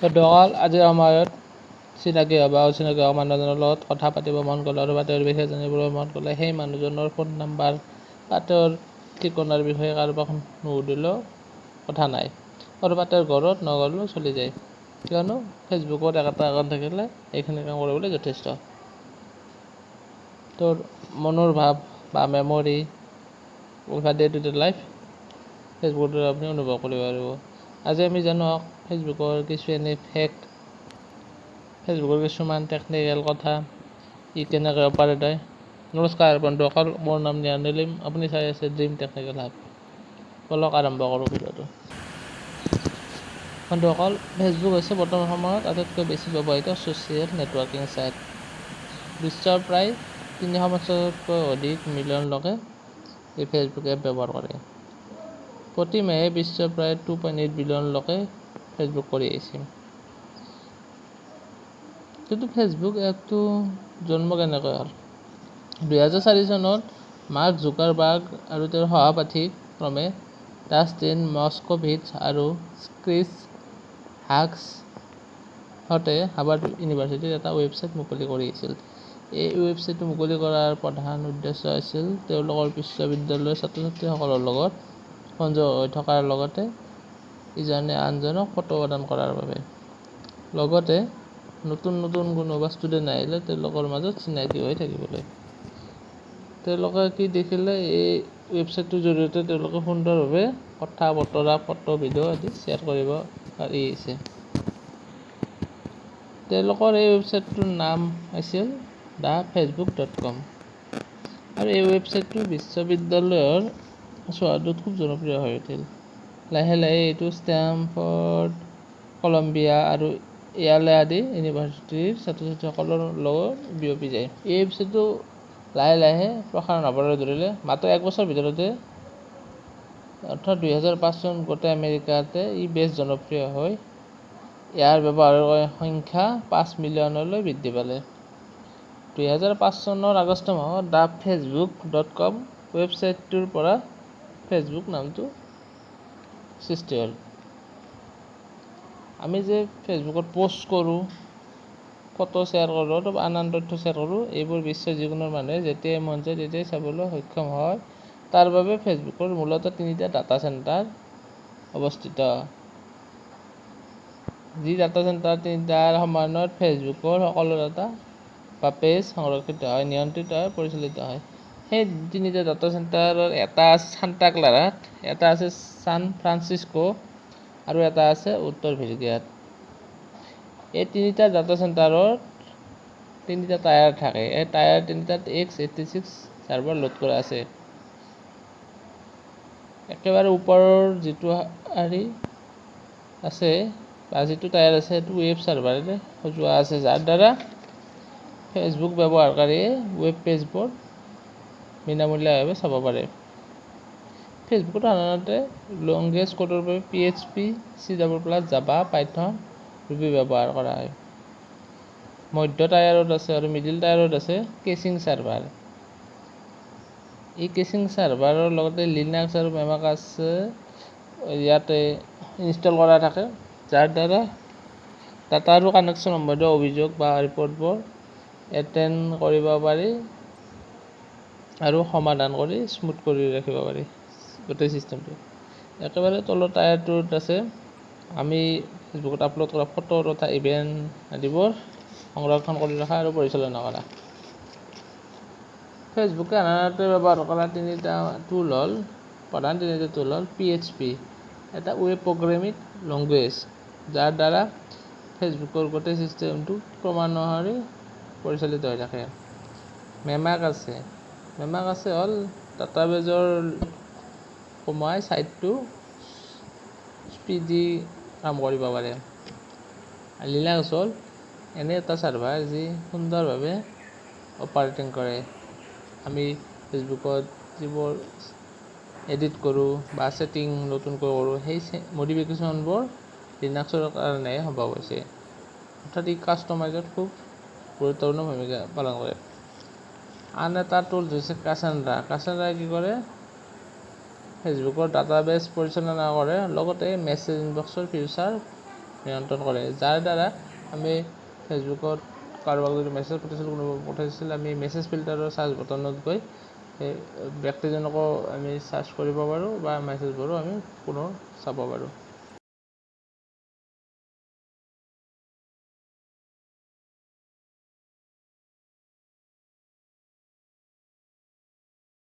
বন্ধুসকল, আজিৰ সময়ত চিনাকি বা অচিনাকি মানুহজনৰ লগত কথা পাতিব মন গ'লে বা তেওঁৰ বিষয়ে জানিবলৈ মন গ'লে সেই মানুহজনৰ ফোন নাম্বাৰ বা তেওঁৰ ঠিকনাৰ বিষয়ে কাৰোবাক নুসুধিলেও কথা নাই, বা তেওঁৰ ঘৰত নগ'লেও চলি যায়। কিয়নো ফেচবুকত এটা একাউণ্ট থাকিলে এইখিনি কাম কৰিবলৈ যথেষ্ট। তোৰ মনৰ ভাৱ বা মেমৰি বা ডে টু ডে লাইফ ফেচবুকত আপুনি অনুভৱ কৰিব পাৰিব। আজি আমি জানো ফেচবুকৰ কিছু এনে ফেচবুকৰ কিছুমান টেকনিকেল কথা, ই কেনেকৈ অপাৰেট হয়। নমস্কাৰ বন্ধুসকল, মোৰ নাম নিলিম, আপুনি চাই আছে ড্ৰিম টেকনিকেল হাব। বলক আৰম্ভ কৰোঁ ভিডিঅ'টো। বন্ধুসকল, ফেচবুক হৈছে বৰ্তমান সময়ত আটাইতকৈ বেছি ব্যৱহৃত ছ'চিয়েল নেটৱৰ্কিং ছাইট। বিশ্বৰ প্ৰায় 350তকৈ অধিক মিলিয়ন লোকে এই ফেচবুক এপ ব্যৱহাৰ কৰে। প্ৰতি মাহে বিশ্বৰ প্ৰায় 2.8 বিলিয়ন লোকে ফেচবুক কৰি আহিছে। কিন্তু ফেচবুক এপটো জন্ম কেনেকৈ হ'ল? 2004 চনত মাৰ্ক জুকাৰবাৰ্গ আৰু তেওঁৰ সহপাঠী ক্ৰমে ডাষ্টিন মস্কভিটজ আৰু ক্ৰিছ হাস্কহঁতে হাৰ্ভাৰ্ড ইউনিভাৰ্চিটিত এটা ৱেবছাইট মুকলি কৰিছিল। এই ৱেবছাইটটো মুকলি কৰাৰ প্ৰধান উদ্দেশ্য আছিল তেওঁলোকৰ বিশ্ববিদ্যালয়ৰ ছাত্ৰ-ছাত্ৰীসকলৰ লগত সংযোগ হৈ থকাৰ লগতে ইজনে আনজনক ফটো প্ৰদান কৰাৰ বাবে। লগতে নতুন কোনোবা ষ্টুডেণ্ট আহিলে তেওঁলোকৰ মাজত চিনাকি হৈ থাকিবলৈ। তেওঁলোকে কি দেখিলে, এই ৱেবছাইটটোৰ জৰিয়তে তেওঁলোকে সুন্দৰভাৱে কথা বতৰা, ফটো, ভিডিঅ' আদি শ্বেয়াৰ কৰিব পাৰিছে। তেওঁলোকৰ এই ৱেবছাইটটোৰ নাম আছিল thefacebook.com আৰু এই ৱেবছাইটটো বিশ্ববিদ্যালয়ৰ চৌহদত খুব জনপ্ৰিয় হৈ উঠিল। লাহে লাহে এইটো ষ্টেমফৰ্ড, কলম্বিয়া আৰু য়েল আদি ইউনিভাৰ্চিটিৰ ছাত্ৰ-ছাত্ৰীসকলৰ লগত বিয়পি যায়। এই ৱেবছাইটটো লাহে লাহে প্ৰসাৰণ হ'বলৈ ধৰিলে। মাত্ৰ 1 বছৰৰ ভিতৰতে অৰ্থাৎ 2005 চন গোটেই আমেৰিকাতে ই বেছ জনপ্ৰিয় হৈ ইয়াৰ ব্যৱহাৰকাৰীৰ সংখ্যা 5 মিলিয়নলৈ বৃদ্ধি পালে। 2005 চনৰ আগষ্ট মাহত thefacebook.com ৱেবছাইটটোৰ পৰা ফেচবুক নামটো সৃষ্টি হ'ল। আমি যে ফেচবুকত পোষ্ট কৰোঁ, ফটো শ্বেয়াৰ কৰোঁ, আন তথ্য শ্বেয়াৰ কৰোঁ, এইবোৰ বিশ্বৰ যিকোনো মানুহে যেতিয়াই মন যায় তেতিয়াই চাবলৈ সক্ষম হয়। তাৰ বাবে ফেচবুকৰ মূলতঃ 3টা ডাটা চেণ্টাৰ অৱস্থিত। যি ডাটা চেণ্টাৰ 3টাৰ সমন্বয়ত ফেচবুকৰ সকলো ডাটা বা পেজ সংৰক্ষিত হয়, নিয়ন্ত্ৰিত হয়, পৰিচালিত হয়। সেই 3টা ডাটা চেণ্টাৰৰ এটা আছে সান্তা ক্লাৰাত, এটা আছে ছান ফ্ৰান্সিস্কো আৰু এটা আছে উত্তৰ ভাৰ্জিনিয়াত। এই 3টা ডাটা চেণ্টাৰত 3টা টায়াৰ থাকে। এই টায়াৰ 3টাত x86 ছাৰ্ভাৰ লোড কৰা আছে। একেবাৰে ওপৰৰ যিটো আছে বা যিটো টায়াৰ আছে সেইটো ৱেব ছাৰ্ভাৰেৰে সজোৱা আছে, যাৰ দ্বাৰা ফেচবুক ব্যৱহাৰকাৰীয়ে ৱেব পেজবোৰ বিনামূলীয়াভাৱে চাব পাৰে। ফেচবুকত সাধাৰণতে লেংগুৱেজ কোডৰ বাবে PHP, C++, Java, Python, Ruby ব্যৱহাৰ কৰা হয়। মধ্য টায়াৰত আছে আৰু মিডিল টায়াৰত আছে কেচিং ছাৰ্ভাৰ। এই কেচিং ছাৰ্ভাৰৰ লগতে লিনাক্স আৰু মেমাক ইয়াতে ইনষ্টল কৰা থাকে, যাৰ দ্বাৰা ডাটা আৰু কানেকশ্যন সম্বন্ধীয় অভিযোগ বা ৰিপৰ্টবোৰ এটেণ্ড কৰিব পাৰি আৰু সমাধান কৰি স্মুথ কৰি ৰাখিব পাৰি গোটেই ছিষ্টেমটো। একেবাৰে তলৰ টায়াৰটোত আছে আমি ফেচবুকত আপলোড কৰা ফটো তথা ইভেণ্ট আদিবোৰ সংৰক্ষণ কৰি ৰখা আৰু পৰিচালনা কৰা। ফেচবুকে সাধাৰণতে ব্যৱহাৰ কৰা প্ৰধান 3টা টুল হ'ল PHP, এটা ৱেব প্ৰগ্ৰেমিং লেংগুৱেজ, যাৰ দ্বাৰা ফেচবুকৰ গোটেই ছিষ্টেমটো ক্ৰমান্বয়ে পৰিচালিত হৈ থাকে। মেমাক হ'ল ডাটাবেজৰ সোমাই ছাইটটো স্পীডি কাম কৰিব পাৰে। লিনাক্স হ'ল এনে এটা ছাৰ্ভাৰ যি সুন্দৰভাৱে অপাৰেটিং কৰে। আমি ফেচবুকত যিবোৰ এডিট কৰোঁ বা ছেটিং নতুনকৈ কৰোঁ, সেই মডিফিকেশ্যনবোৰ লিনাক্সৰ কাৰণে সম্ভৱ হৈছে। অৰ্থাৎ ই কাষ্টমাইজত খুব গুৰুত্বপূৰ্ণ ভূমিকা পালন কৰে। আন এটা টুল হৈছে কাছাণ্ড্ৰাই কি কৰে? ফেচবুকৰ ডাটাবেছ পৰিচালনা কৰে, লগতে মেছেজ ইনবক্সৰ ফিচাৰ নিয়ন্ত্ৰণ কৰে, যাৰ দ্বাৰা আমি ফেচবুকত কাৰোবাক যদি মেছেজ পঠাইছিলোঁ, কোনোবাই পঠাইছিল, আমি মেছেজ ফিল্টাৰৰ চাৰ্চ বটনত গৈ সেই ব্যক্তিজনকো আমি চাৰ্চ কৰিব পাৰোঁ বা মেছেজবোৰো আমি পুনৰ চাব পাৰোঁ।